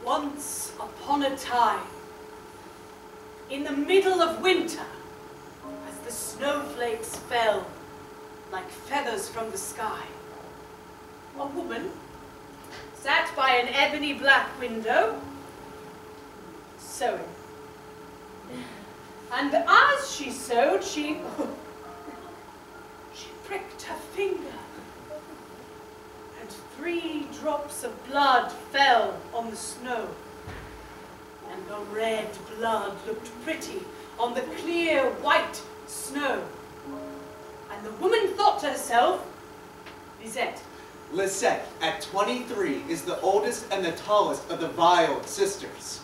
Once upon a time, in the middle of winter, as the snowflakes fell like feathers from the sky, a woman sat by an ebony black window, sewing. And as she sewed, she pricked her finger, and 3 drops of blood fell on the snow. And the red blood looked pretty on the clear white snow. And the woman thought to herself, Lisette. Lisette, at 23, is the oldest and the tallest of the Wilde sisters.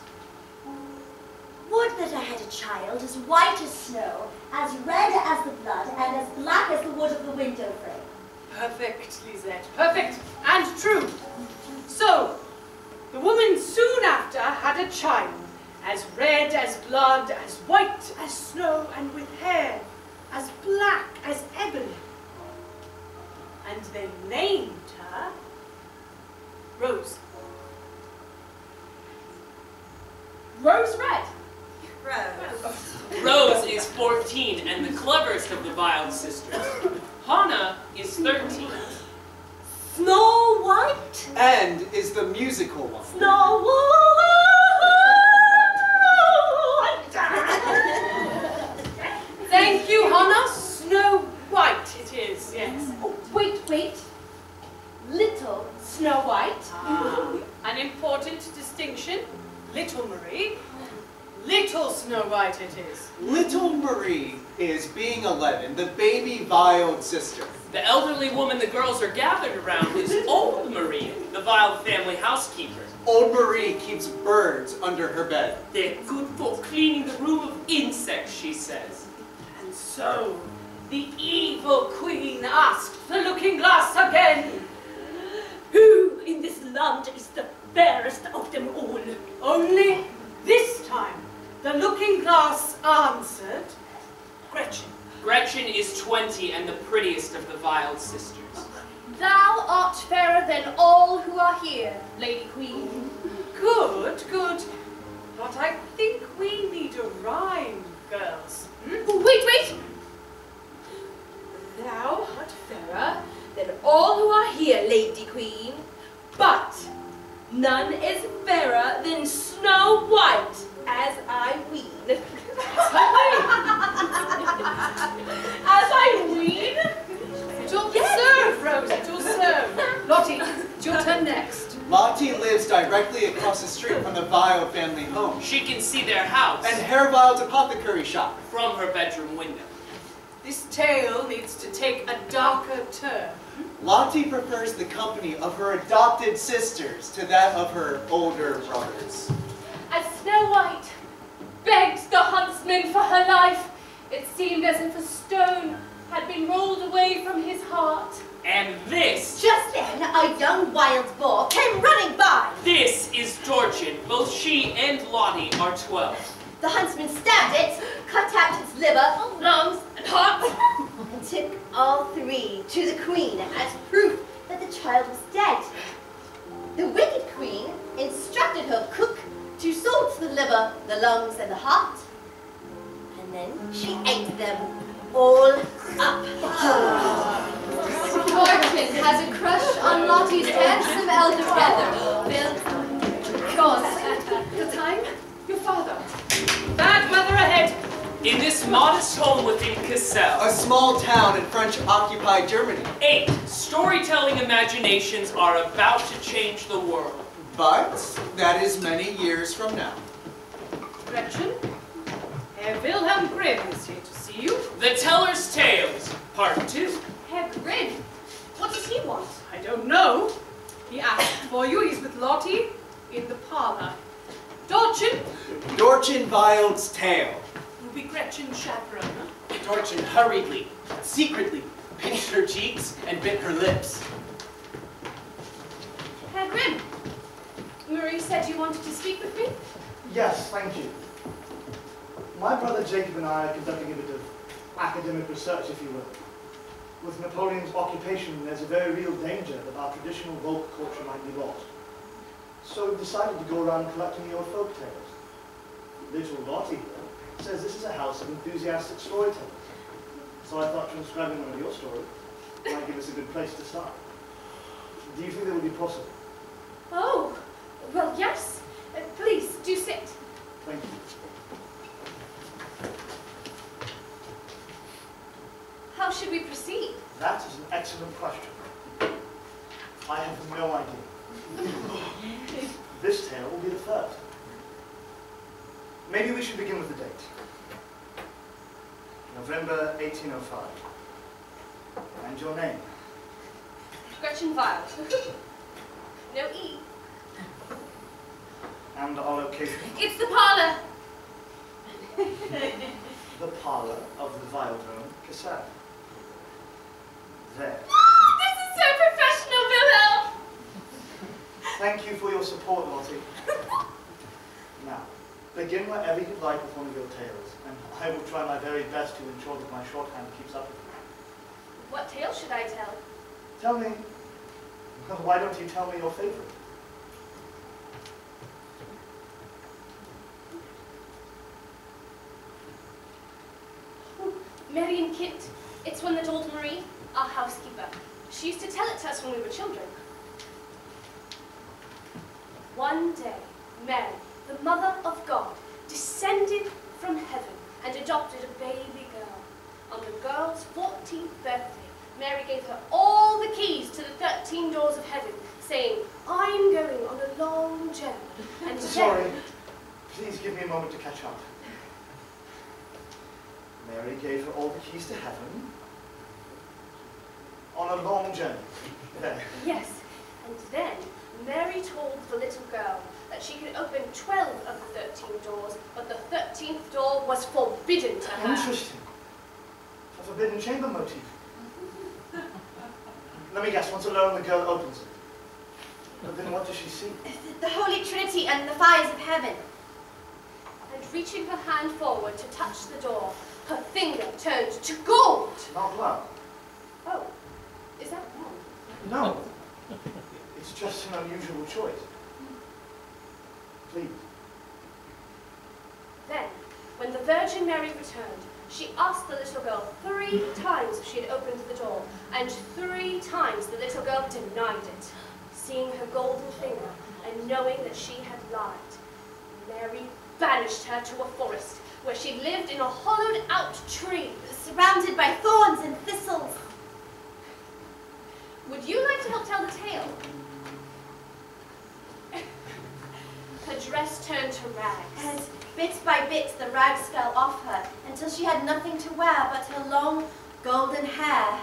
Would that I had a child as white as snow, as red as the blood, and as black as the wood of the window frame. Perfect, Lisette, perfect and true. So, the woman soon after had a child, as red as blood, as white as snow, and with hair as black as ebony. And they named her Rose. Rose Red. Rose is 14 and the cleverest of the Wilde sisters. Hannah is 13. Snow White? And is the musical one. Snow White! Thank you, Hannah. Snow White it is, yes. Oh, wait. Little Snow White. An important distinction. Little Marie. Little Snow White it is. Little Marie is, being 11, the baby Wilde sister. The elderly woman the girls are gathered around is Old Marie, the Wilde family housekeeper. Old Marie keeps birds under her bed. They're good for cleaning the room of insects, she says. And so, the evil queen asked the looking-glass again, Who in this land is the fairest of them all? only this time the looking-glass answered, Gretchen. Gretchen is 20 and the prettiest of the Wilde sisters. Thou art fairer than all who are here, Lady Queen. Good. But I think we need a rhyme, girls. Wait. Thou art fairer than all who are here, Lady Queen, but none is fairer than Snow White, as I ween. As I ween? You'll serve, Rose, you'll serve. Lottie, it's your turn next. Lottie lives directly across the street from the Wilde family home. She can see their house And Herr Wilde's apothecary shop. from her bedroom window. This tale needs to take a darker turn. Lottie prefers the company of her adopted sisters to that of her older brothers. As Snow White begged the huntsman for her life, it seemed as if a stone had been rolled away from his heart. And this Just then, a young wild boar came running by. This is Dorchin. Both she and Lottie are 12. The huntsman stabbed it, cut out its liver, lungs, and heart, and took all 3 to the queen as proof that the child was dead. The wicked queen instructed her cook to salt the liver, the lungs, and the heart, and then she ate them all up. Dorchin has a crush on Lottie's handsome elder brother, Bill. Yours, the time, your father. Bad weather ahead. In this modest home within Cassel, A small town in French-occupied Germany. 8 storytelling imaginations are about to change the world. But that is many years from now. Gretchen, Herr Wilhelm Grimm is here to see you. The Teller's Tales, Part 2. Herr Grimm, what does he want? I don't know. He asked for you. He's with Lottie in the parlor. Dorchin, Dorchin Wilde's tale. you'll be Gretchen's chaperone. Dorchin hurriedly, secretly, pinched her cheeks and bit her lips. Herr Grimm, Marie said you wanted to speak with me? Yes, thank you. My brother Jacob and I are conducting a bit of academic research, if you will. With Napoleon's occupation, there's a very real danger that our traditional folk culture might be lost. So we decided to go around collecting your folk tales. Little Lottie here says this is a house of enthusiastic storytellers. So I thought transcribing one of your stories might give us a good place to start. Do you think that would be possible? Oh, well, yes. Please, do sit. Thank you. How should we proceed? That is an excellent question. I have no idea. This tale will be the first. Maybe we should begin with the date. November 1805. And your name? Gretchen Wild. No E. And our location? It's the parlor. The parlor of the Wildhome Cassette. There. This is so professional, Wilhelm. Thank you for your support, Lottie. Now, begin wherever you'd like with one of your tales, and I will try my very best to ensure that my shorthand keeps up with you. What tale should I tell? Tell me, well, why don't you tell me your favorite? Mary and Kit. It's one that old Marie, our housekeeper, she used to tell it to us when we were children. One day, Mary, the Mother of God, descended from heaven and adopted a baby girl. On the girl's 14th birthday, Mary gave her all the keys to the 13 doors of heaven, saying, I'm going on a long journey. And Sorry, please give me a moment to catch up. Mary gave her all the keys to heaven on a long journey. There. Yes, and then Mary told the little girl that she could open 12 of the 13 doors, but the 13th door was forbidden to her. Interesting. A forbidden chamber motif. Let me guess, once alone the girl opens it. But then what does she see? The Holy Trinity and the fires of heaven. And reaching her hand forward to touch the door, her finger turned to gold. Not blood. Oh, is that wrong? No. It's just an unusual choice. Please. Then, when the Virgin Mary returned, she asked the little girl 3 times if she had opened the door, and 3 times the little girl denied it. Seeing her golden finger and knowing that she had lied, Mary banished her to a forest where she lived in a hollowed-out tree, Surrounded by thorns and thistles. Would you like to help tell the tale? Her dress turned to rags. And bit by bit the rags fell off her until she had nothing to wear but her long golden hair.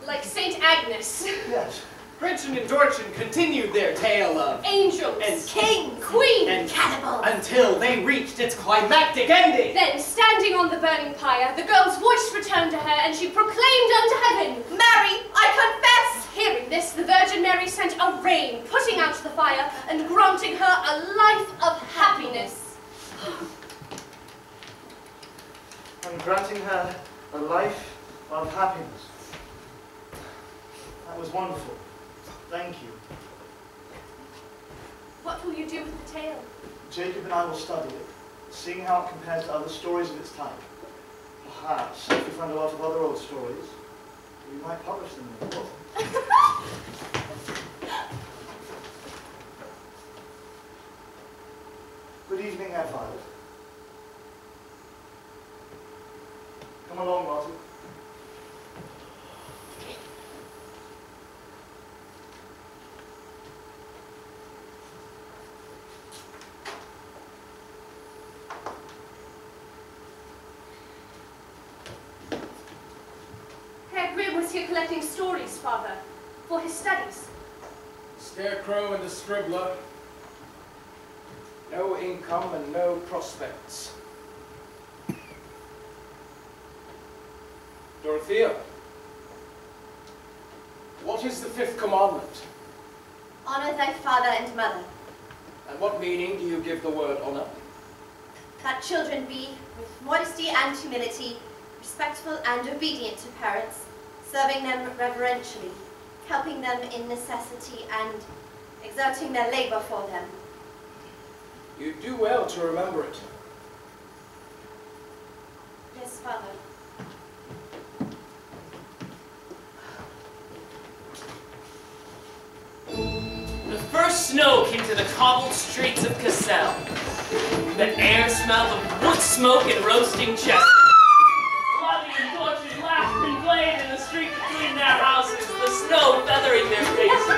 Like Saint Agnes. Yes. Gretchen and Dorchen continued their tale of Angels. and Kings, Queen. and cannibals. until they reached its climactic ending. Then, standing on the burning pyre, the girl's voice returned to her, and she proclaimed unto heaven, Mary, I confess. Hearing this, the Virgin Mary sent a rain, putting out the fire, and granting her a life of happiness. And granting her a life of happiness. That was wonderful. Thank you. What will you do with the tale? Jacob and I will study it, seeing how it compares to other stories of its type. Perhaps, if we find a lot of other old stories, we might publish them in a book. Good evening, Herr Violet. Come along, Lottie. Herr Grimm was here collecting stories, Father, for his studies. Scarecrow and the scribbler. No income and no prospects. Dorothea, what is the 5th commandment? Honor thy father and mother, And what meaning do you give the word honor? that children be, with modesty and humility, respectful and obedient to parents, serving them reverentially, helping them in necessity, and exerting their labor for them. You do well to remember it. Yes, Father. The first snow came to the cobbled streets of Cassel. The air smelled of wood smoke and roasting chestnuts. Lottie and Dorothy laughed and played in the street between their houses, the snow feathering their faces.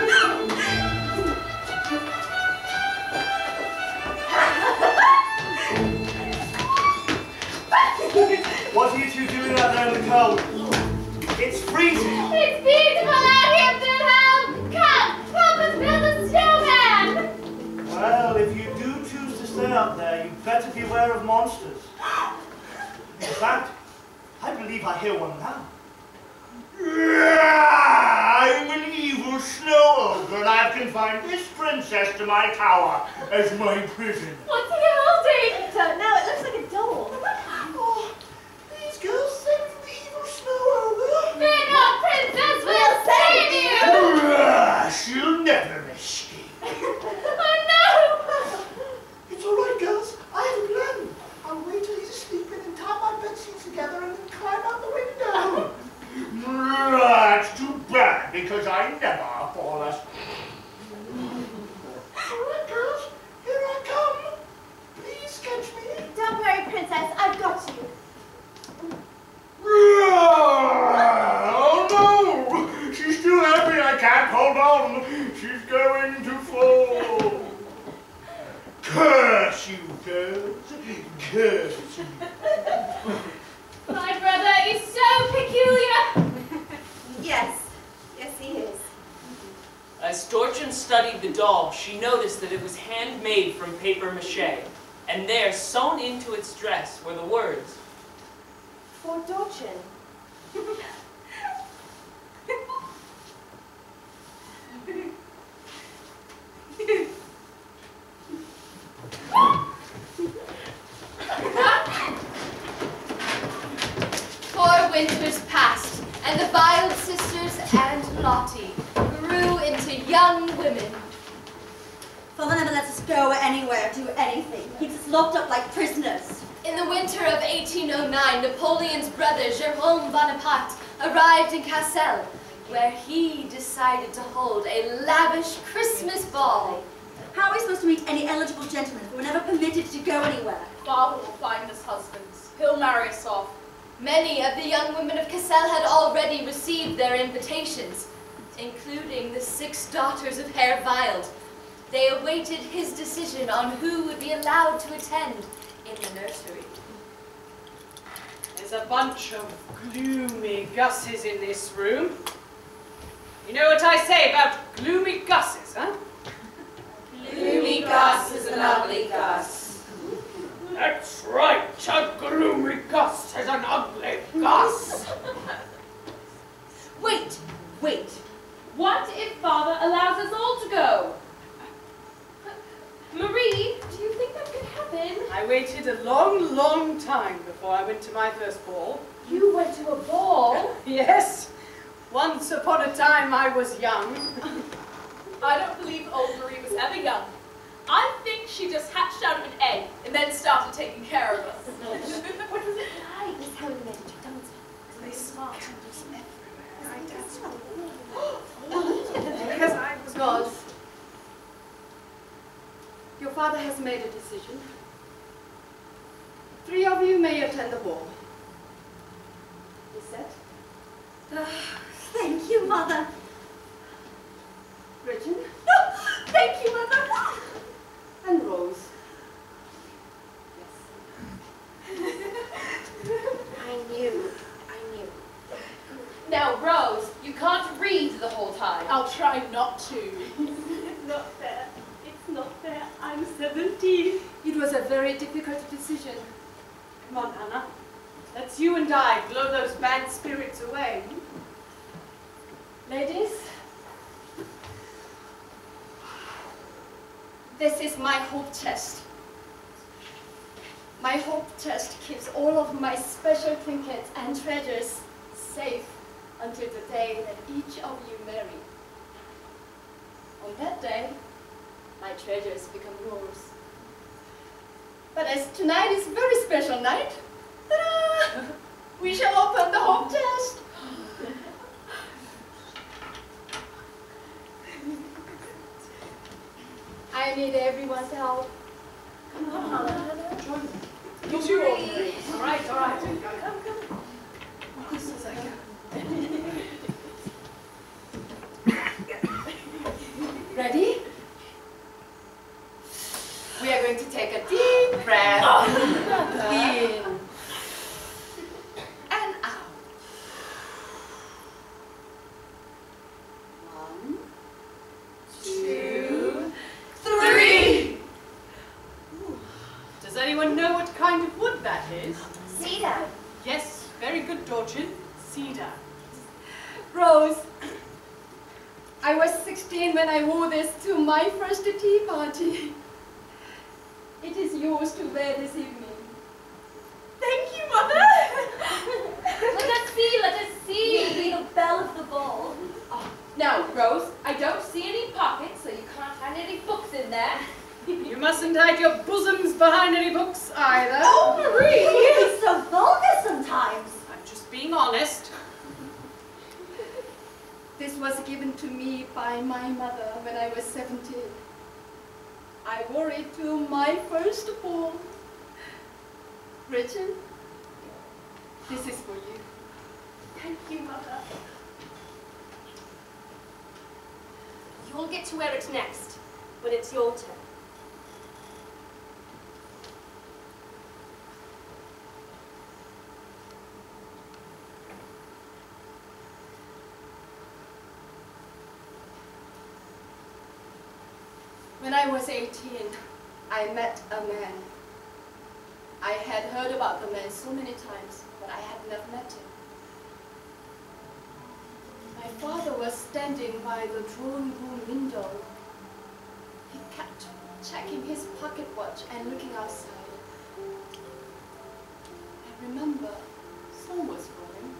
What are you two doing out there in the cold? It's freezing. It's beautiful out here, Wilhelm! Come, help us build a snowman! Well, if you do choose to stay up there, you'd better beware of monsters. In fact, I believe I hear one now. I'm an evil snow ogre, and I've confined this princess to my tower as my prison. What's he holding? Don't know, it looks like a doll. Oh, these girls sent for the evil snow ogre. Fear not, princess, we'll save you! She'll never escape. Oh It's all right, girls. I have a plan. I'll wait till he's asleep and then tie my bedsheets together and then climb out the window. That's too bad, because I never fall asleep. All right, girls. Here I come. Please catch me. Don't worry, Princess, I've got you. Oh, no. She's too heavy. I can't hold on. She's going to fall. Curse you, girls. Curse you. no! My brother is so peculiar! Yes, yes he is. As Dorchen studied the doll, she noticed that it was handmade from paper mache, and there, sewn into its dress, were the words, For Dorchen. Four winters passed, and the Wilde sisters and Lottie grew into young women. Father never lets us go anywhere, do anything. Keeps us locked up like prisoners. In the winter of 1809, Napoleon's brother, Jérôme Bonaparte, arrived in Cassel, where he decided to hold a lavish Christmas ball. How are we supposed to meet any eligible gentlemen if we're never permitted to go anywhere? Father will find us husbands. He'll marry us off. Many of the young women of Cassel had already received their invitations, including the 6 daughters of Herr Wilde. They awaited his decision on who would be allowed to attend in the nursery. There's a bunch of gloomy Gusses in this room. You know what I say about gloomy Gusses, huh? Gloomy Gus is an ugly Gus. That's right, a gloomy Gus is an ugly Gus. Wait, wait. What if Father allows us all to go? Marie, do you think that could happen? I waited a long, long time before I went to my first ball. You went to a ball? Yes, once upon a time I was young. I don't believe old Marie was ever young. I think she just hatched out of an egg and then started taking care of us. What was it like? This is how we made it. They smart. Because I was Gods, your father has made a decision. 3 of you may attend the ball. Is that? Thank you, Mother. Gretchen Thank you, Mother. and Rose. I knew. Now, Rose, you can't read the whole time. I'll try not to. It's not fair. It's not fair. I'm 17. It was a very difficult decision. Come on, Hannah. Let's you and I blow those bad spirits away. Ladies, this is my hope chest. My hope chest keeps all of my special trinkets and treasures safe until the day that each of you marry. On that day, my treasures become yours. But as tonight is a very special night, ta-da! We shall open the home chest. I need everyone's help. Come on. You too, Aubrey. All right. Come. This is like Ready? We are going to take a deep breath in and out. 1, 2, 3. Does anyone know what kind of wood that is? Cedar. Yes, very good, Dorchin. Cedar. Rose, I was 16 when I wore this to my first tea party. It is yours to wear this evening. Thank you, Mother! Let us see the belle of the ball. Oh, Now, Rose, I don't see any pockets, so you can't find any books in there. You mustn't hide your bosoms behind any books either. oh, Marie! You're so vulgar sometimes. I'm just being honest. This was given to me by my mother when I was 17. I wore it to my first ball. Richard, this is for you. Thank you, Mother. You'll get to wear it next, when it's your turn. When I was 18, I met a man. I had heard about the man so many times, but I had never met him. My father was standing by the drawing room window. He kept checking his pocket watch and looking outside. I remember sun was falling.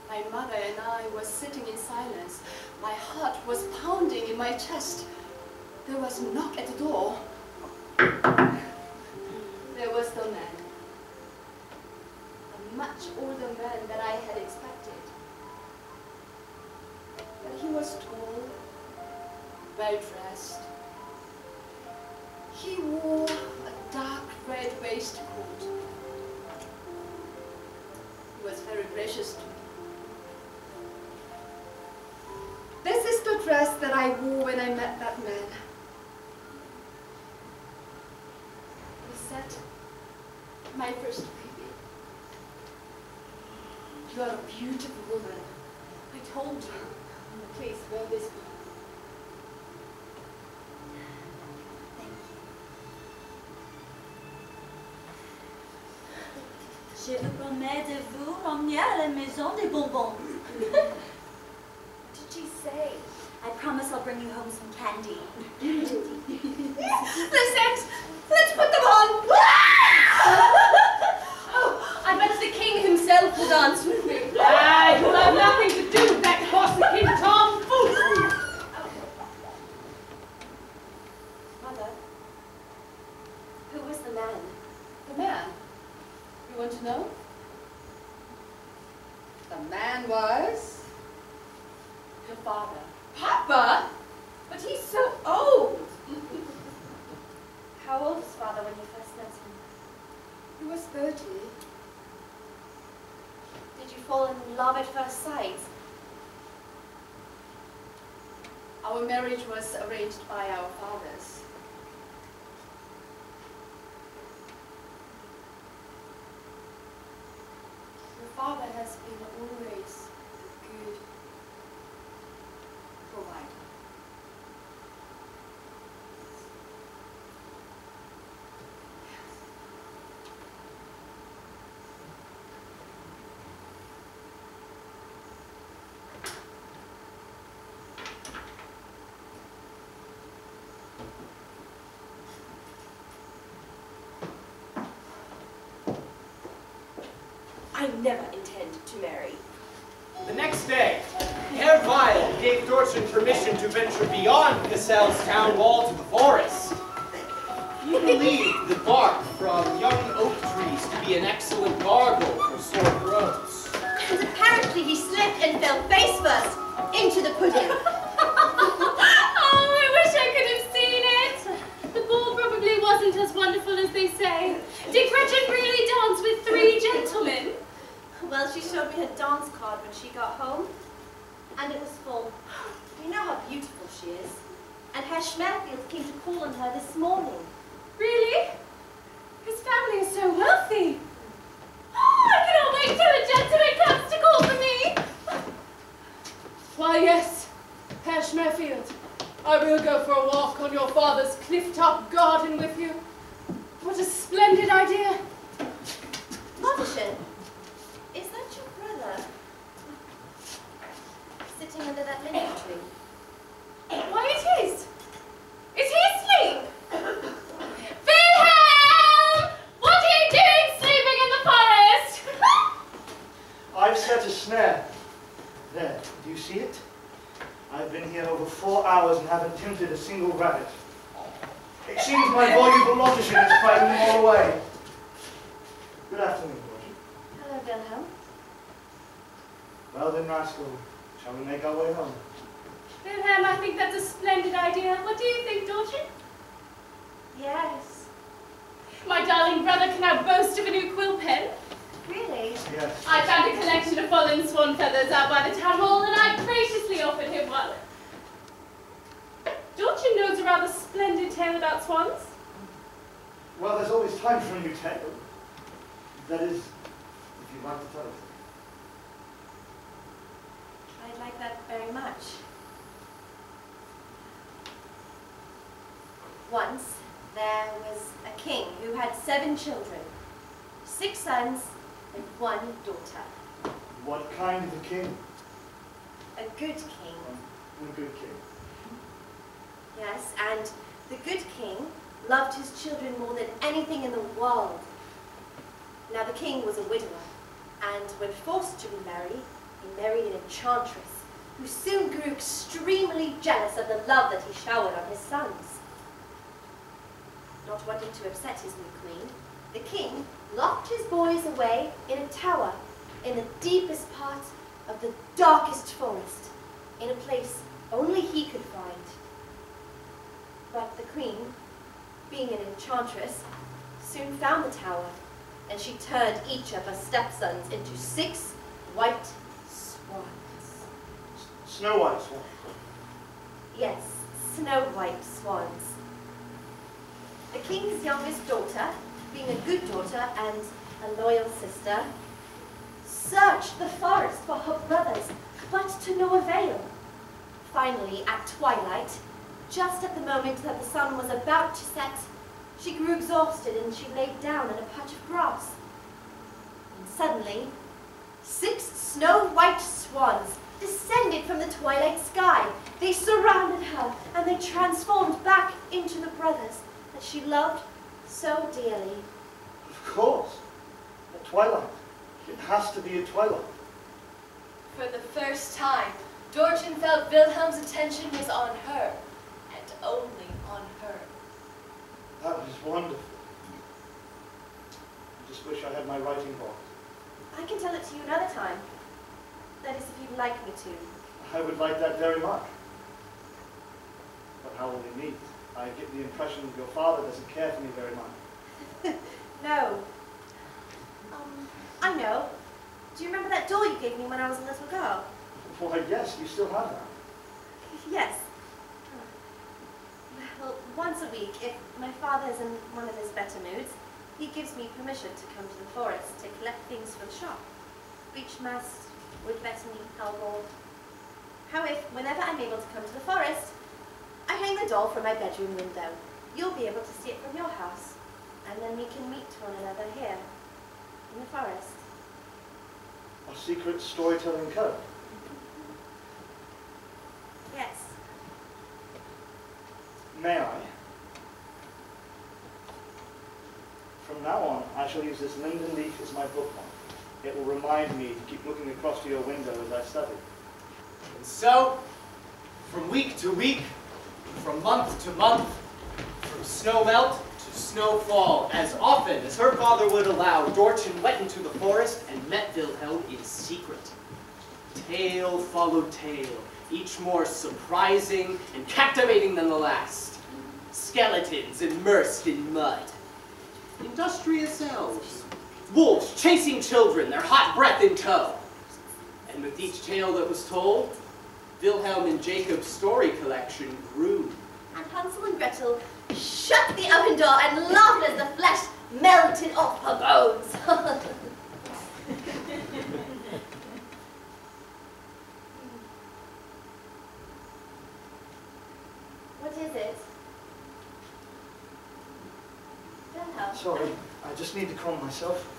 My mother and I were sitting in silence. My heart was pounding in my chest. There was a knock at the door. There was the man. A much older man than I had expected. But he was tall, well dressed. He wore a dark red waistcoat. He was very gracious to me. This is the dress that I wore when I met that man. He said, my first baby, you are a beautiful woman. I told you. Please wear this one. Je vous promets de vous emmener à la maison des bonbons. What did she say? I promise I'll bring you home some candy. Listen, let's put them on. Oh, I bet the king himself will dance with me. Ah, you'll have nothing to do with that Corsican tomfool. Mother, Who was the man? the man. You want to know? The man was your father. Papa? But he's so old. How old was father when you first met him? He was 30. Did you fall in love at first sight? Our marriage was arranged by our fathers. Your father has been always a good provider. I never intend to marry. The next day, Herr Weil gave Dortchen permission to venture beyond Cassell's town wall to the forest. He believed the bark from young oak trees to be an excellent gargle for sore throats. And apparently he slipped and fell face first into the pudding. Oh, I wish I could have seen it. The ball probably wasn't as wonderful as they say. Did Gretchen really dance with 3 gentlemen? Well, she showed me her dance card when she got home, and it was full. You know how beautiful she is. And Herr Schmerfield came to call on her this morning. Really? His family is so wealthy. Oh, I cannot wait till a gentleman comes to call for me. Why, yes, Herr Schmerfield, I will go for a walk on your father's cliff-top garden with you. What a splendid idea. Motherchen, is that your brother? Sitting under that linden tree? Why, it is. Is he asleep? Wilhelm! What are you doing sleeping in the forest? I've set a snare. There, do you see it? I've been here over 4 hours and haven't tempted a single rabbit. It seems my voluble Lotterchen is fighting them all away. Good afternoon, Dorothy. Hello, Wilhelm. Well then, rascal, shall we make our way home? Wilhelm, I think that's a splendid idea. What do you think, Dorothy? Yes. My darling brother can now boast of a new quill pen. Really? Yes. I found a collection of fallen swan feathers out by the town hall, and I graciously offered him one. Dorothy knows a rather splendid tale about swans. Well, there's always time for a new tale. That is, if you'd like to tell it. I'd like that very much. Once, there was a king who had 7 children, 6 sons and 1 daughter. What kind of a king? A good king. A good king. Yes, and the good king loved his children more than anything in the world. Now the king was a widower, and when forced to remarry, he married an enchantress, who soon grew extremely jealous of the love that he showered on his sons. Not wanting to upset his new queen, the king locked his boys away in a tower in the deepest part of the darkest forest, in a place only he could find. But the queen, being an enchantress, soon found the tower, and she turned each of her stepsons into 6 white swans. Snow White swan. Yes, snow white swans. The king's youngest daughter, being a good daughter and a loyal sister, searched the forest for her brothers, but to no avail. Finally, at twilight, just at the moment that the sun was about to set, she grew exhausted and she laid down in a patch of grass. And suddenly, 6 snow-white swans descended from the twilight sky. They surrounded her and they transformed back into the brothers that she loved so dearly. Of course. At twilight. It has to be at twilight. For the first time, Dortchen felt Wilhelm's attention was on her, and only on her. That was wonderful. I just wish I had my writing box. I can tell it to you another time. That is, if you'd like me to. I would like that very much. But how will we meet? I get the impression that your father doesn't care for me very much. No. I know. Do you remember that doll you gave me when I was a little girl? Why, yes, you still have that. Yes. Well, once a week, if my father's in one of his better moods, he gives me permission to come to the forest to collect things for the shop. Beech mast, wood betony, hellebore. How if, whenever I'm able to come to the forest, I hang the doll from my bedroom window. You'll be able to see it from your house, and then we can meet one another here, in the forest. A secret storytelling code. Yes. May I? From now on, I shall use this linden leaf as my bookmark. It will remind me to keep looking across to your window as I study. And so, from week to week, from month to month, from snow melt to snowfall, as often as her father would allow, Dorchen went into the forest and met Wilhelm in secret. Tale followed tale, each more surprising and captivating than the last. Skeletons immersed in mud. Industrious elves. Wolves chasing children, their hot breath in tow. And with each tale that was told, Wilhelm and Jacob's story collection grew. And Hansel and Gretel shut the oven door and laughed as the flesh melted off her bones. What is it? Wilhelm? Sorry, I just need to calm myself.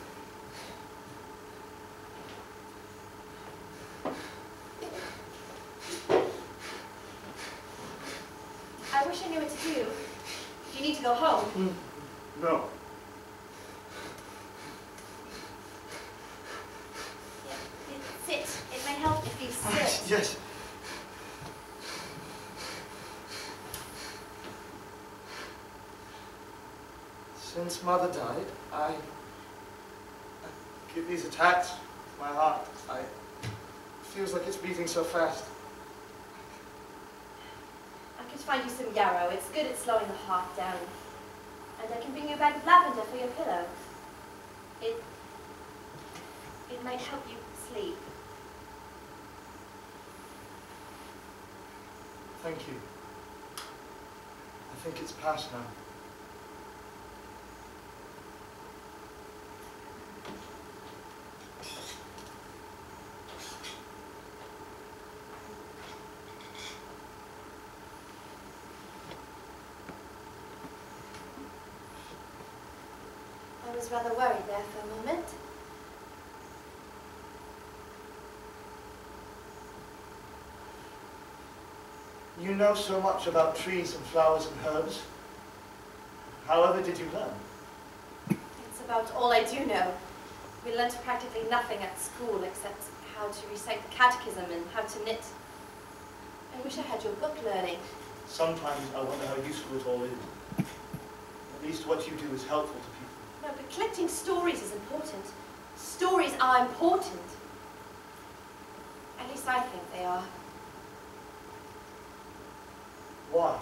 I wish I knew what to do. Do you need to go home? No. Yeah, sit. It may help if you sit. Yes. Since Mother died, I get these attacks. My heart, it feels like it's beating so fast. I could find you some yarrow. It's good at slowing the heart down. And I can bring you a bag of lavender for your pillow. It might help you sleep. Thank you. I think it's past now. I was rather worried there for a moment. You know so much about trees and flowers and herbs. However did you learn? It's about all I do know. We learnt practically nothing at school except how to recite the catechism and how to knit. I wish I had your book learning. Sometimes I wonder how useful it all is. At least what you do is helpful to people. No, but collecting stories is important. Stories are important. At least I think they are. Why?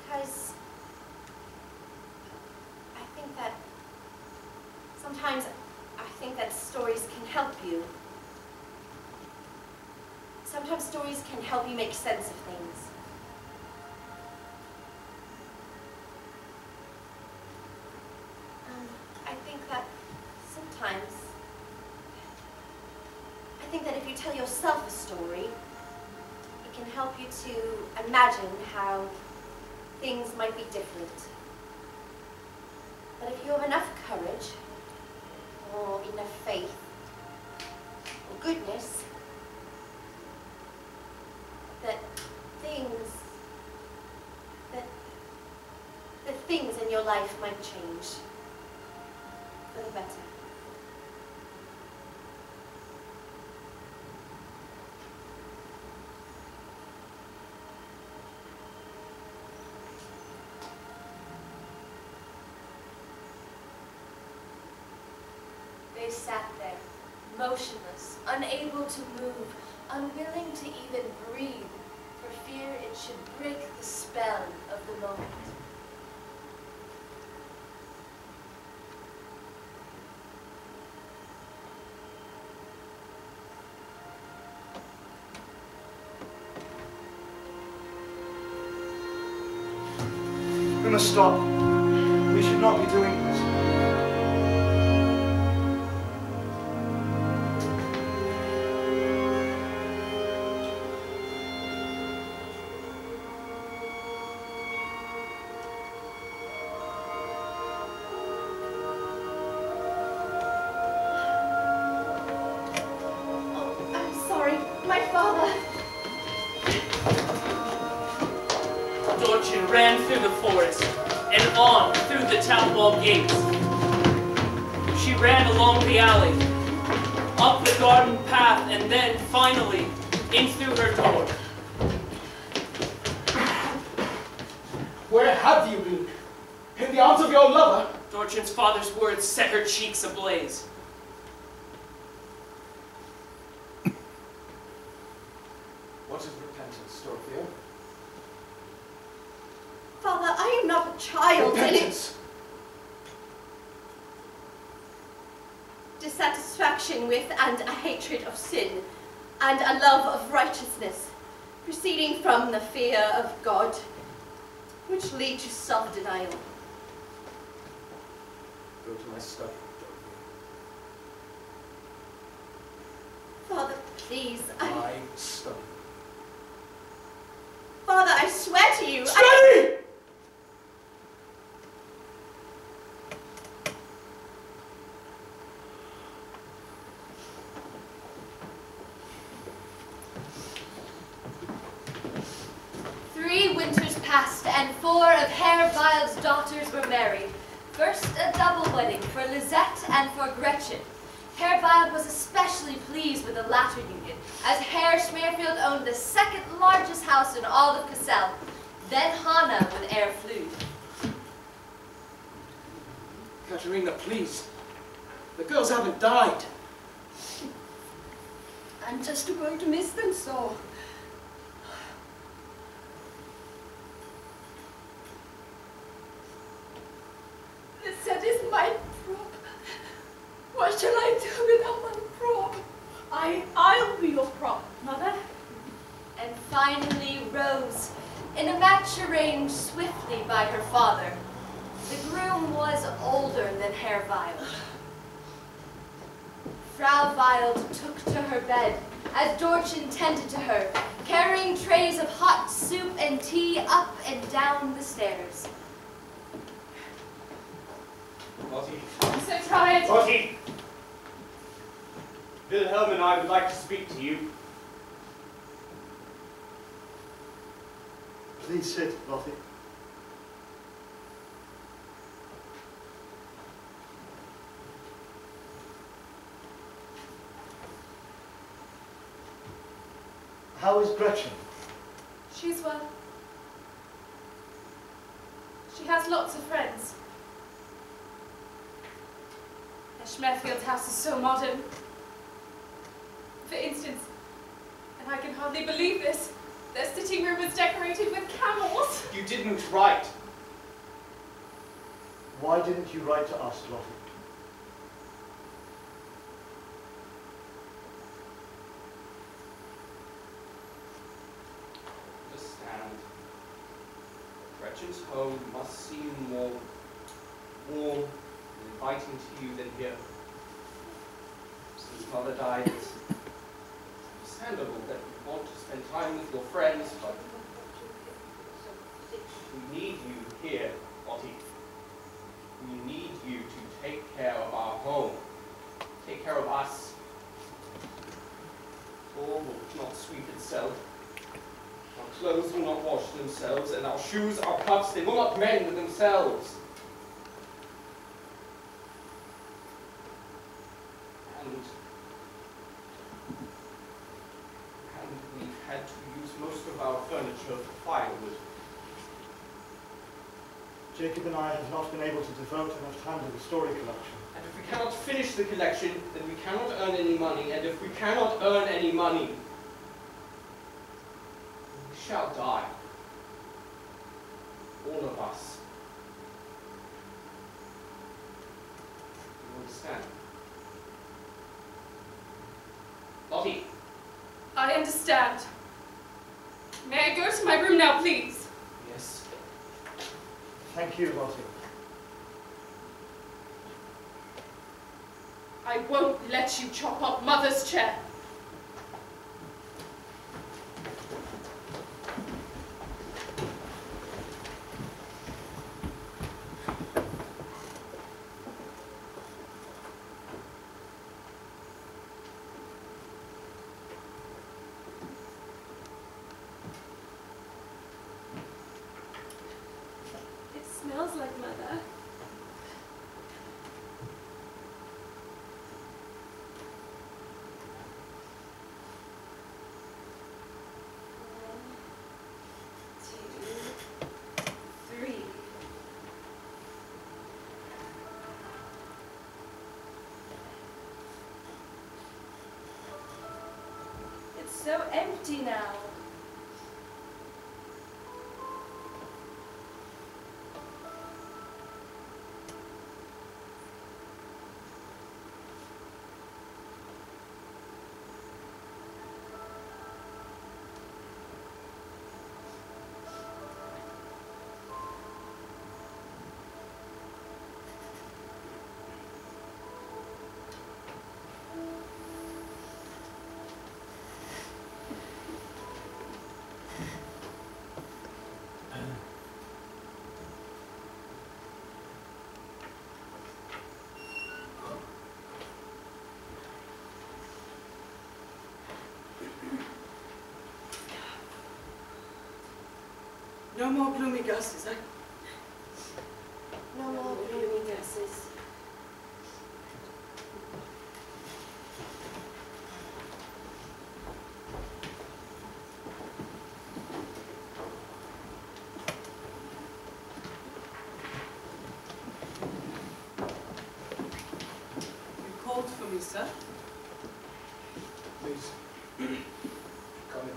Because I think that sometimes I think that stories can help you. Sometimes stories can help you make sense of things. I think that sometimes, I think that if you tell yourself a story, it can help you to imagine how things might be different. But if you have enough courage, or enough faith, or goodness, that things in your life might change for the better. They sat there, motionless, unable to move, unwilling to even breathe, for fear it should break the spell of the moment. We must stop. We should not be doing this. Oh, I'm sorry, my father. Dorchen ran through the forest and on through the town wall gates. She ran along the alley, up the garden path, and then, finally, in through her door. Where have you been? In the arms of your lover? Dorchen's father's words set her cheeks ablaze. What is repentance, Dorothea? Father, I am not a child. Repentance! Dissatisfaction with and a hatred of sin, and a love of righteousness, proceeding from the fear of God, which lead to self-denial. Go to my study, Dorothea. Father, please, My study. Father, I swear to you, Study! Passed, and 4 of Herr Wild's daughters were married. First, a double wedding for Lisette and for Gretchen. Herr Wild was especially pleased with the latter union, as Herr Schmerfield owned the 2nd largest house in all of Cassel, then Hanna when Herr flew. Katerina, please. The girls haven't died. I'm just going to miss them so. Lisette is my prop. What shall I do without my prop? I'll be your prop, Mother. And finally Rose, in a match arranged swiftly by her father. The groom was older than Herr Wild. Frau Wild took to her bed, as Dorchen tended to her, carrying trays of hot soup and tea up and down the stairs. Lottie. I'm so tired. Lottie! Wilhelm and I would like to speak to you. Please sit, Lottie. How is Gretchen? She's well. She has lots of friends. The Schmerfield's house is so modern. For instance, and I can hardly believe this, their sitting room was decorated with camels. You didn't write. Why didn't you write to us, Lottie? Understand. Gretchen's home must seem more warm and inviting to you than here. Since Mother died, it's understandable that you want to spend time with your friends, but we need you here, Lottie. We need you to take care of our home. Take care of us. The floor will not sweep itself. Our clothes will not wash themselves, and our shoes, our cuffs, they will not mend themselves. And we've had to use most of our furniture for firewood. Jacob and I have not been able to devote enough time to the story collection. And if we cannot finish the collection, then we cannot earn any money. And if we cannot earn any money, we shall die. All of us. You understand? Lottie. I understand. May I go to my room now, please? Yes. Thank you, Lottie. I won't let you chop up Mother's chair. It smells like Mother. so empty now. No more gloomy gusses, eh? No more gloomy gusses. You called for me, sir? Please, come in.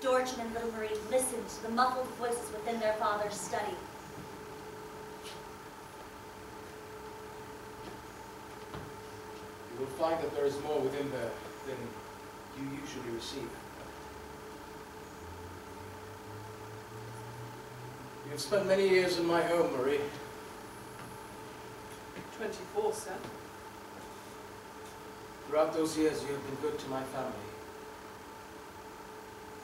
Dorchin and little Marie listened to the muffled voices within their father's study. You will find that there is more within there than you usually receive. You have spent many years in my home, Marie. 24, sir. Throughout those years, you have been good to my family.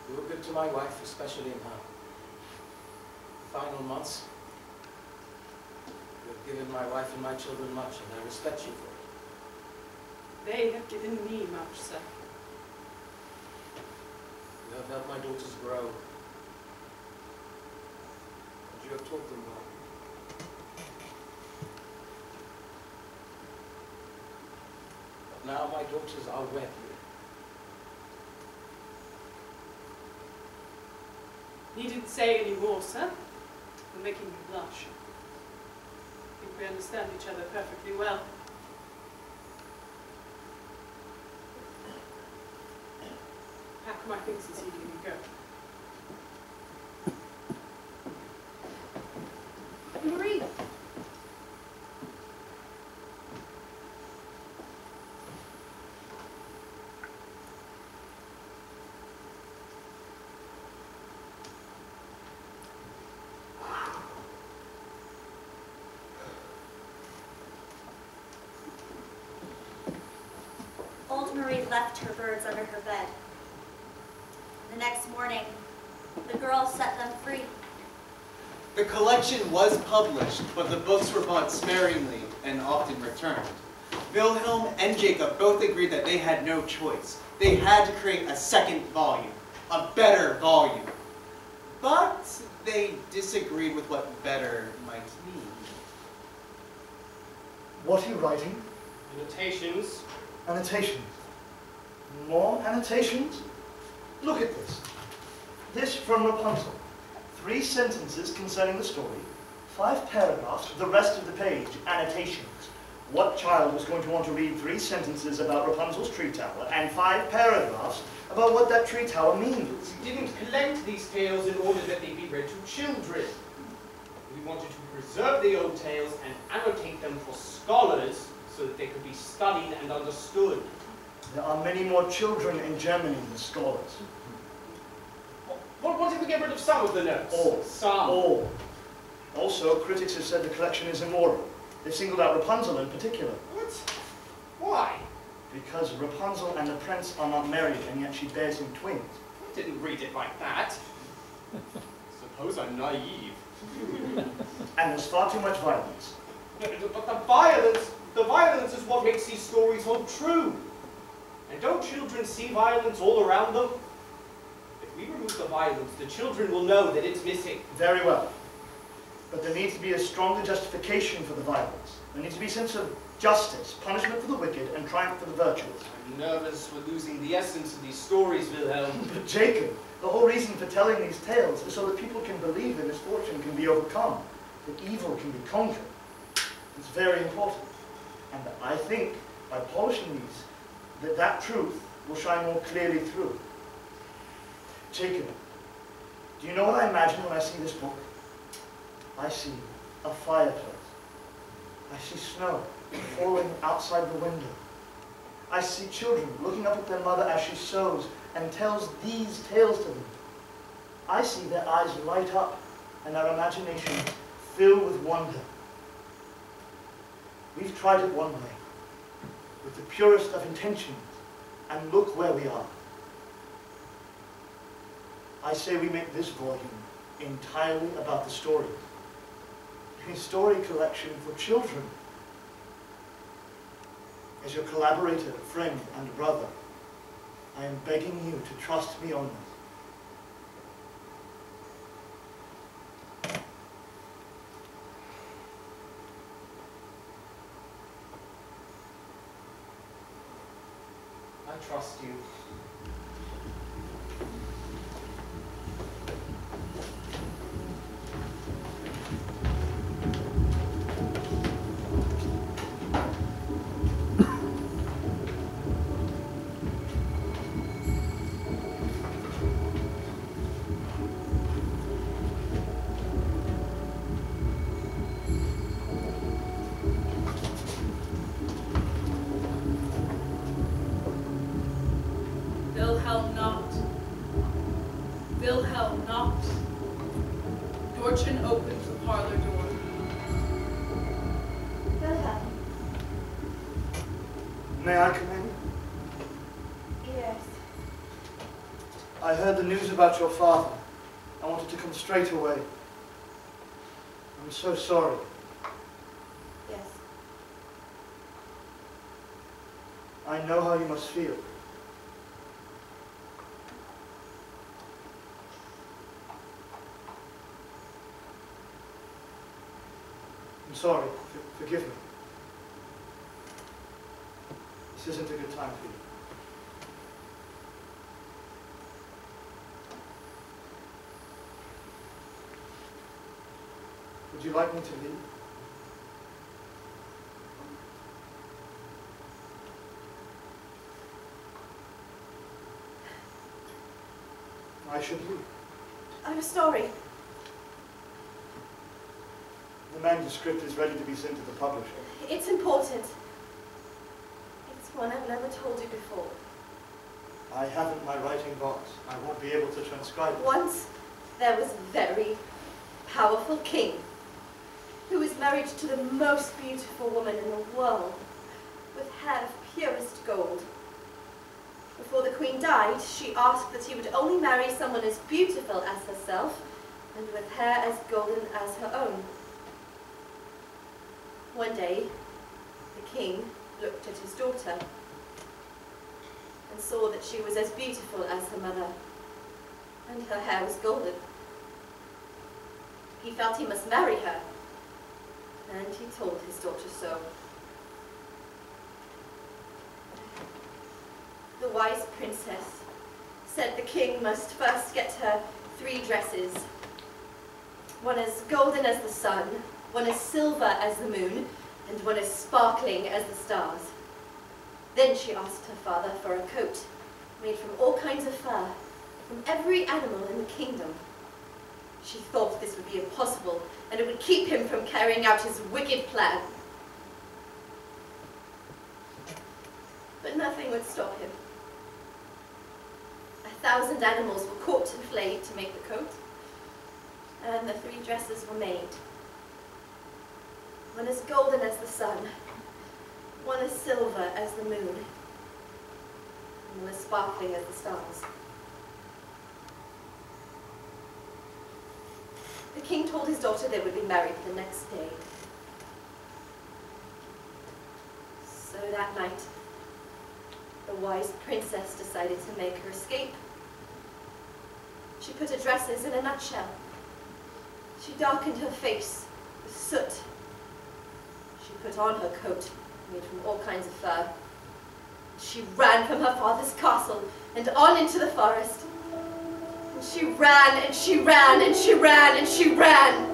You were good to my wife, especially in her final months. You have given my wife and my children much, and I respect you for it. They have given me much, sir. You have helped my daughters grow. And you have taught them well. But now my daughters are wed. Needn't say any more, sir. You're making me blush. I think we understand each other perfectly well. Pack my things and see if you can go. Marie! Old Marie left her birds under her bed. The next morning, the girl set them free. The collection was published, but the books were bought sparingly and often returned. Wilhelm and Jacob both agreed that they had no choice. They had to create a second volume, a better volume. But they disagreed with what better might mean. What are you writing? Annotations. Annotations. More annotations? Look at this. This from Rapunzel. 3 sentences concerning the story, 5 paragraphs, the rest of the page, annotations. What child was going to want to read 3 sentences about Rapunzel's tree tower and 5 paragraphs about what that tree tower means? We didn't collect these tales in order that they be read to children. We wanted to preserve the old tales and annotate them for scholars so that they could be studied and understood. There are many more children in Germany than scholars. What if we get rid of some of the notes? All. Some. All. Also, critics have said the collection is immoral. They've singled out Rapunzel in particular. What? Why? Because Rapunzel and the prince are not married, and yet she bears him twins. I didn't read it like that. Suppose I'm naive. And there's far too much violence. But the violence is what makes these stories hold true. And don't children see violence all around them? If we remove the violence, the children will know that it's missing. Very well. But there needs to be a stronger justification for the violence. There needs to be a sense of justice, punishment for the wicked, and triumph for the virtuous. I'm nervous for losing the essence of these stories, Wilhelm. But Jacob, the whole reason for telling these tales is so that people can believe that misfortune can be overcome, that evil can be conquered. It's very important. And I think by polishing these, that truth will shine more clearly through. Jacob, do you know what I imagine when I see this book? I see a fireplace. I see snow falling outside the window. I see children looking up at their mother as she sews and tells these tales to them. I see their eyes light up and their imagination fill with wonder. We've tried it one way, with the purest of intentions, and look where we are. I say we make this volume entirely about the stories. A story collection for children. As your collaborator, friend, and brother, I am begging you to trust me on this. I trust you. Wilhelm knocked. Wilhelm knocked. Dorchen opened the parlor door. Wilhelm. May I come in? Yes. I heard the news about your father. I wanted to come straight away. I'm so sorry. Yes. I know how you must feel. I'm sorry. Forgive me. This isn't a good time for you. Would you like me to leave? I should leave. I'm sorry. The manuscript is ready to be sent to the publisher. It's important. It's one I've never told you before. I haven't my writing box. I won't be able to transcribe it. Once there was a very powerful king who was married to the most beautiful woman in the world, with hair of purest gold. Before the queen died, she asked that he would only marry someone as beautiful as herself and with hair as golden as her own. One day, the king looked at his daughter and saw that she was as beautiful as her mother, and her hair was golden. He felt he must marry her, and he told his daughter so. The wise princess said the king must first get her 3 dresses, one as golden as the sun, one as silver as the moon, and one as sparkling as the stars. Then she asked her father for a coat made from all kinds of fur, from every animal in the kingdom. She thought this would be impossible, and it would keep him from carrying out his wicked plan. But nothing would stop him. 1,000 animals were caught and flayed to make the coat, and the 3 dresses were made. One as golden as the sun, one as silver as the moon, and one as sparkling as the stars. The king told his daughter they would be married the next day. So that night, the wise princess decided to make her escape. She put her dresses in a nutshell. She darkened her face with soot. She put on her coat, made from all kinds of fur. She ran from her father's castle and on into the forest. And she ran, and she ran, and she ran, and she ran.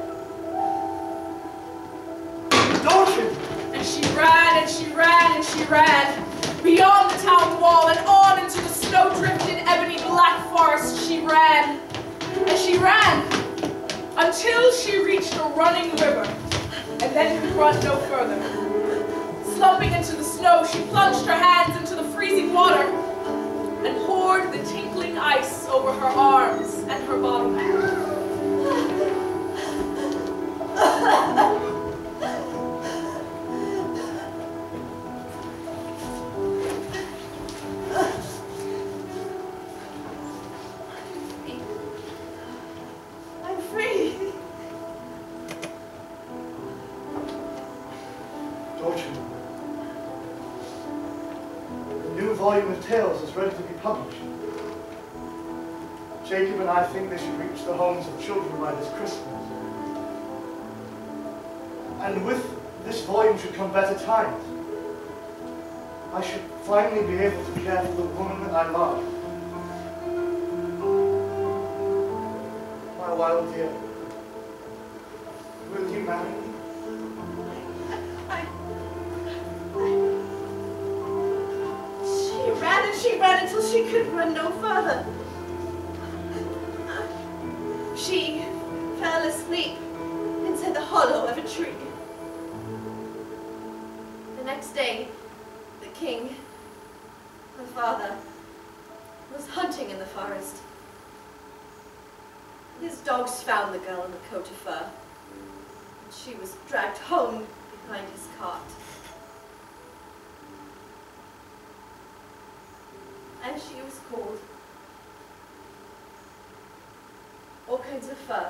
Dorchen! And she ran, and she ran, and she ran. Beyond the town wall and on into the snow-drifted ebony black forest she ran. And she ran until she reached a running river and then could run no further. Slumping into the snow, she plunged her hands into the freezing water and poured the tinkling ice over her arms and her body. I'm free. Dorchen, the new volume of tales is ready to be published. Jacob and I think they should reach the homes of children by this Christmas. And with this volume should come better times. I should finally be able to care for the woman that I love. My wild dear, will you marry me? She ran until she could run no further. She fell asleep inside the hollow of a tree. The next day, the king, her father, was hunting in the forest. His dogs found the girl in the coat of fur. She was dragged home behind his cart. And she was called all kinds of fur.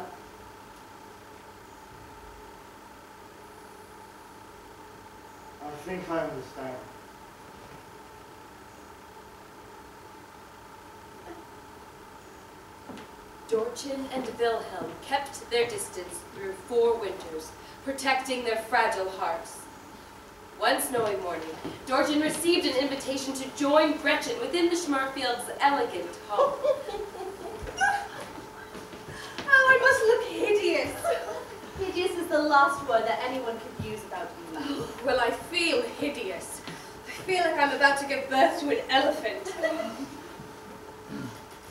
I think I understand. Dorchen and Wilhelm kept their distance through 4 winters, protecting their fragile hearts. One snowy morning, Dorchen received an invitation to join Gretchen within the Schmerfields' elegant hall. Oh, I must look hideous. Hideous is the last word that anyone could use about you. Oh, well, I feel hideous. I feel like I'm about to give birth to an elephant.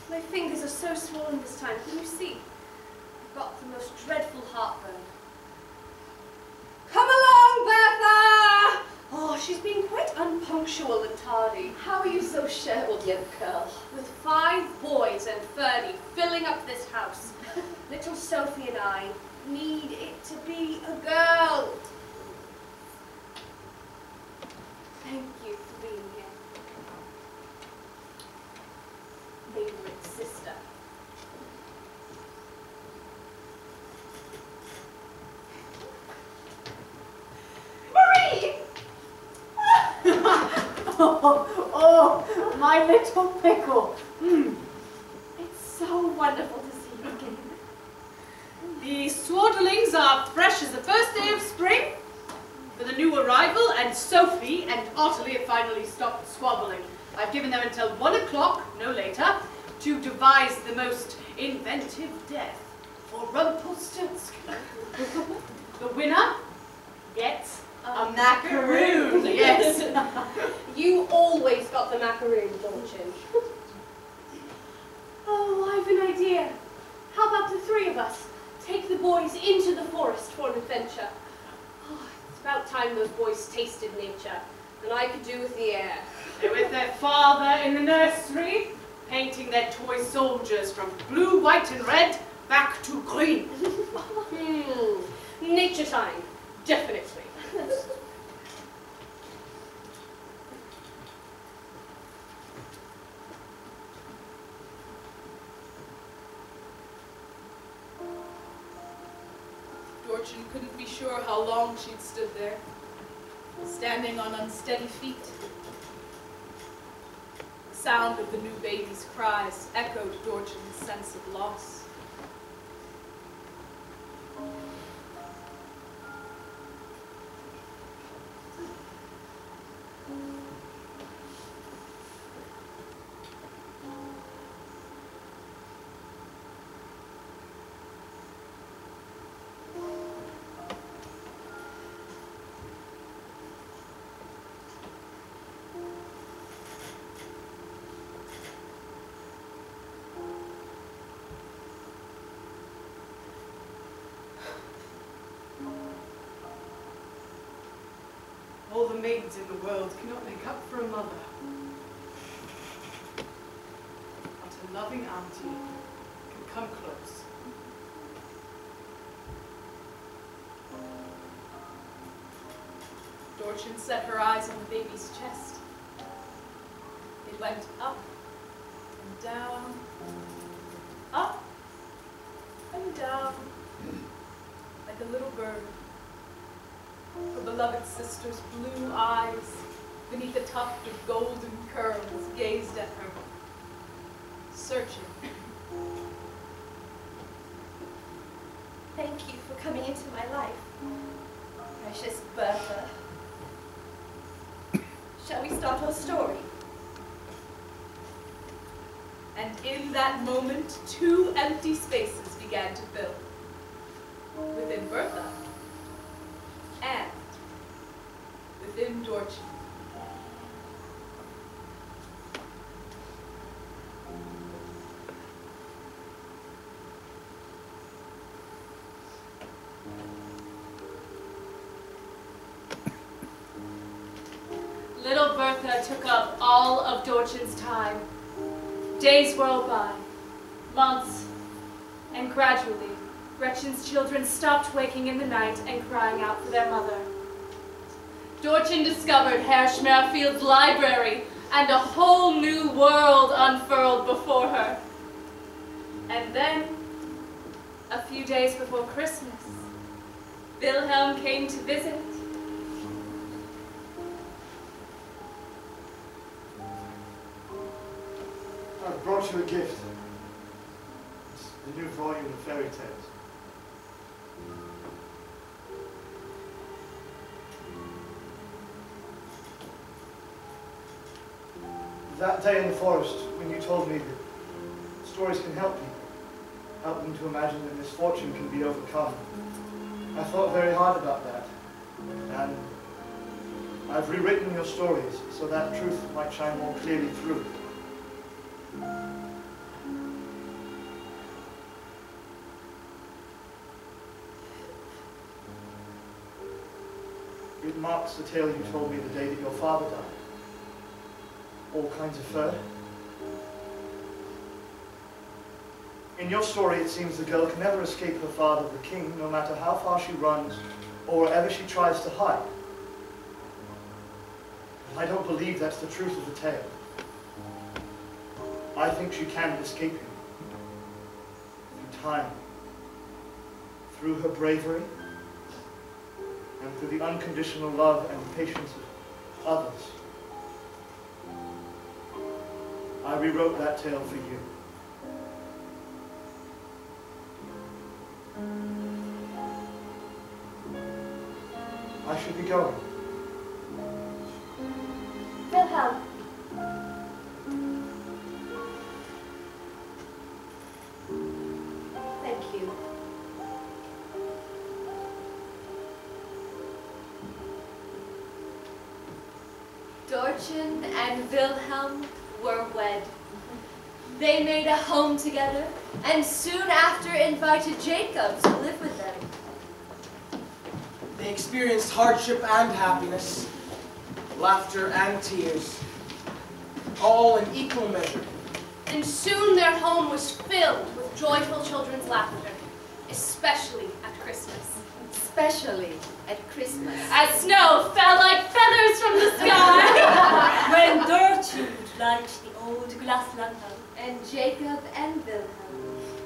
My fingers are so swollen this time. Can you see? I've got the most dreadful heartburn. Come along, Bertha! Oh, she's been quite unpunctual and tardy. How are you so sure, young girl? With 5 boys and Ferdy filling up this house, little Sophie and I need it to be a girl. Thank you for being here. Favorite sister. Marie! Oh, my little pickle. It's so wonderful to see you again. The swaddlings are fresh as the first day of spring for the new arrival, and Sophie and Ottilie have finally stopped squabbling. I've given them until 1 o'clock, no later, to devise the most inventive death for Rumpelstiltskin. The winner gets a macaroon. Yes. You always got the macaroon, Dorchen. Oh, I've an idea. How about the 3 of us take the boys into the forest for an adventure? Oh, it's about time those boys tasted nature, and I could do with the air. They're with their father in the nursery, painting their toy soldiers from blue, white, and red back to green. Nature time, definitely. Dorchen couldn't be sure how long she'd stood there, standing on unsteady feet. The sound of the new baby's cries echoed Dorchen's sense of loss. maids in the world cannot make up for a mother. But a loving auntie can come close. Dorchin set her eyes on the baby's chest. It went up and down, up and down, like a little bird. Her beloved sister's blue eyes, beneath a tuft of golden curls, gazed at her, searching. Thank you for coming into my life, precious Bertha. Shall we start our story? And in that moment, 2 empty spaces began to fill. Within Bertha, and within Dorchin. Little Bertha took up all of Dorchin's time. Days rolled by, months, and gradually, Gretchen's children stopped waking in the night and crying out for their mother. Dorchin discovered Herr Schmerfield's library, and a whole new world unfurled before her. And then, a few days before Christmas, Wilhelm came to visit. I've brought you a gift. It's the new volume of fairy tales. That day in the forest, when you told me that stories can help people, help them to imagine that misfortune can be overcome, I thought very hard about that. And I've rewritten your stories so that truth might shine more clearly through. It marks the tale you told me the day that your father died. All kinds of fur. In your story, it seems the girl can never escape her father, the king, no matter how far she runs or wherever she tries to hide. But I don't believe that's the truth of the tale. I think she can escape him. Through time. Through her bravery. And through the unconditional love and patience of others. I rewrote that tale for you. I should be going. Wilhelm. Thank you. Dorchin and Wilhelm were wed. They made a home together, and soon after invited Jacob to live with them. They experienced hardship and happiness, laughter and tears, all in equal measure. And soon their home was filled with joyful children's laughter, especially at Christmas. Especially at Christmas. As snow fell like feathers from the sky. When Gertrude lighted the old glass lantern. And Jacob and Wilhelm.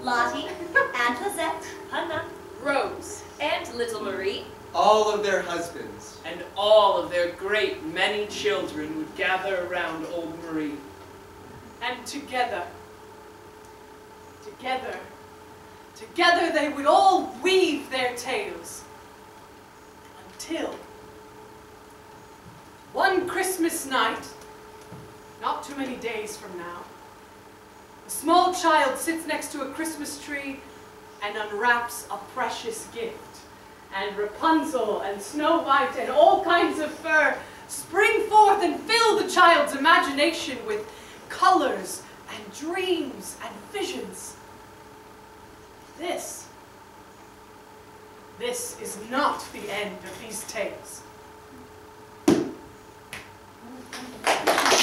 Lottie and Lisette. Hannah. Rose. And little Marie. All of their husbands. And all of their great many children would gather around old Marie. And together they would all weave their tales. Until one Christmas night, not too many days from now, a small child sits next to a Christmas tree and unwraps a precious gift. And Rapunzel and Snow White and all kinds of fur spring forth and fill the child's imagination with colors and dreams and visions. This is not the end of these tales. Thank you.